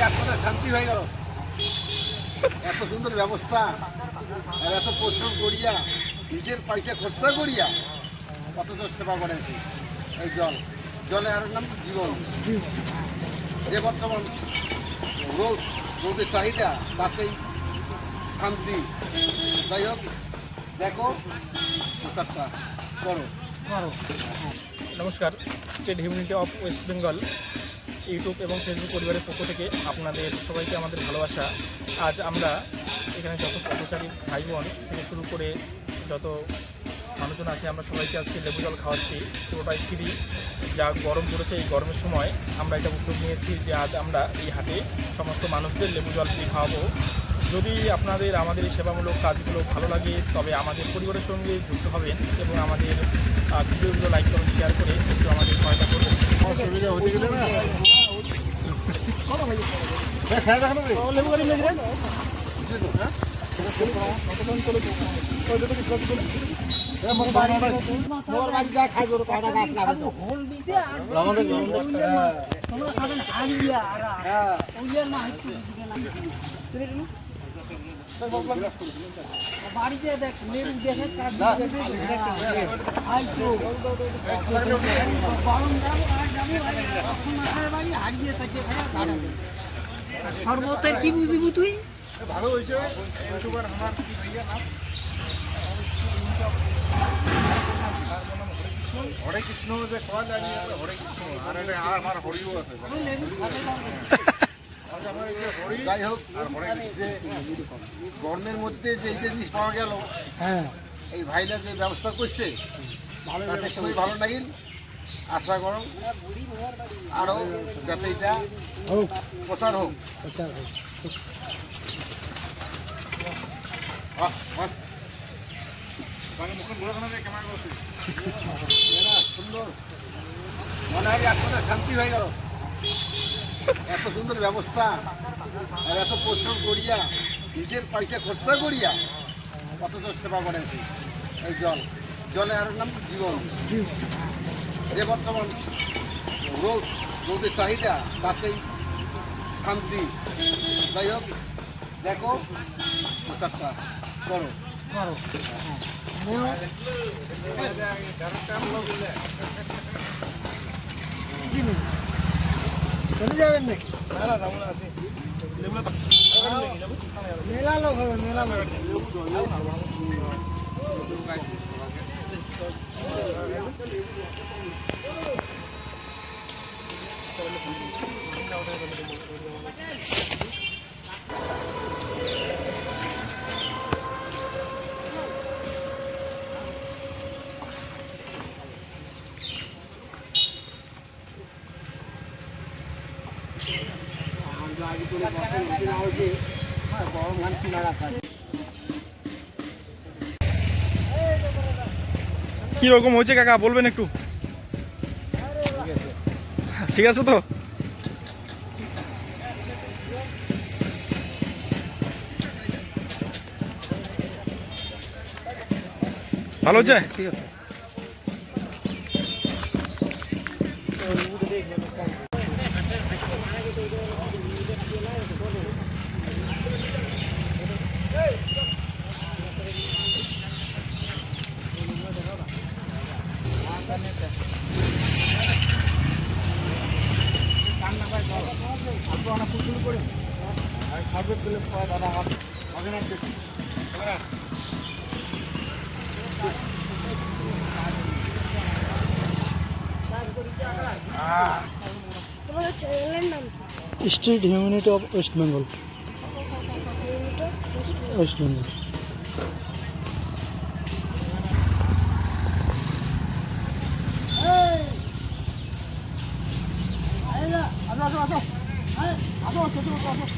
আত্মাটা শান্তি হয়ে গেল। এত সুন্দর ব্যবস্থা আর এত পরিশ্রম করিয়া নিজের পয়সা খরচা করিয়া অথচ সেবা করেছে। এই জলে আর নাম জীবন। যে বর্তমান রোদের চাহিদা তাতেই শান্তি। যাই হোক, দেখো প্রচারটা করো। নমস্কার, state humanity of West Bengal YouTube এবং ফেসবুক পরিবারের পক্ষ থেকে আপনাদের সবাইকে আমাদের ভালোবাসা। আজ আমরা এখানে যত পথচারী ভাই বোন থেকে শুরু করে যত মানুষজন আছে, আমরা সবাইকে আজকে লেবু জল খাওয়াচ্ছি, পুরোটাই ফ্রি। যা গরম পড়েছে, এই গরমের সময় আমরা এটা উদ্যোগ নিয়েছি যে আজ আমরা এই হাটে সমস্ত মানুষদের লেবু জল ফ্রি খাওয়াবো। যদি আপনাদের আমাদের এই সেবামূলক কাজগুলো ভালো লাগে তবে আমাদের পরিবারের সঙ্গে যুক্ত হবেন এবং আমাদের ভিডিওগুলো লাইক করুন, শেয়ার করে একটু আমাদের সহায়তা করবেন। বাড়িতে দেখ লেবু দেখে সর্বতের কি বুঝবি তুই? ভালো হয়েছে ইউটিউবার আমার কি ভাইয়া নাম হরে কৃষ্ণ যে খাওয়া যায় হরে কৃষ্ণ আর আমার হরিও আছে। যাই হোক, যে গরমের মধ্যে যে এই জিনিস পাওয়া গেল, হ্যাঁ, এই ভাইরা যে ব্যবস্থা করছে তাতে খুবই ভালো লাগিল। আশা করো আরও যাতে এটা হোক, প্রচার হোক। সুন্দর মনে হয় আত্মাটা শান্তি হয়ে গেল। এত সুন্দর ব্যবস্থা আর এত পরিশ্রম করিয়া নিজের পয়সা খরচা করিয়া অথচ সেবা করেছে। এই জলে আর নাম জীবন। যে বর্তমান রোদের চাহিদা তাতেই শান্তি। যাই হোক, দেখো প্রচারটা করো। চলে যাবেন নাকি? মেলা লোক হবে, মেলা লোক। কি রকম হয়েছে কাকা বলবেন একটু? ঠিক আছে তো? ভালো হচ্ছে? ঠিক আছে। State humanity of West Bengal. West Bengal. আসো আসো আসো আসো আসো আসো।